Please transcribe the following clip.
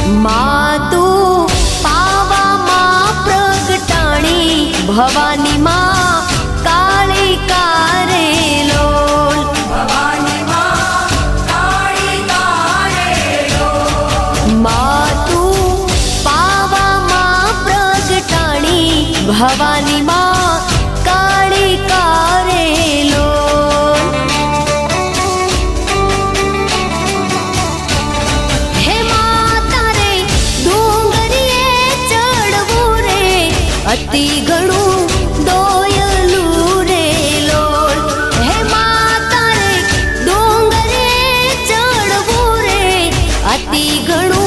मातु पावा मां प्रगटाणी भवानी मां काली कारे लोल भवानी मां काली कारे लोल मातु पावा मां प्रगटाणी भवानी मां काली कारे लोल हे माता रे डूंगरिये चढ़वू रे अति घणू दोयलू रे लोल हे माता रे डूंगरिये चढ़वू रे अति घणू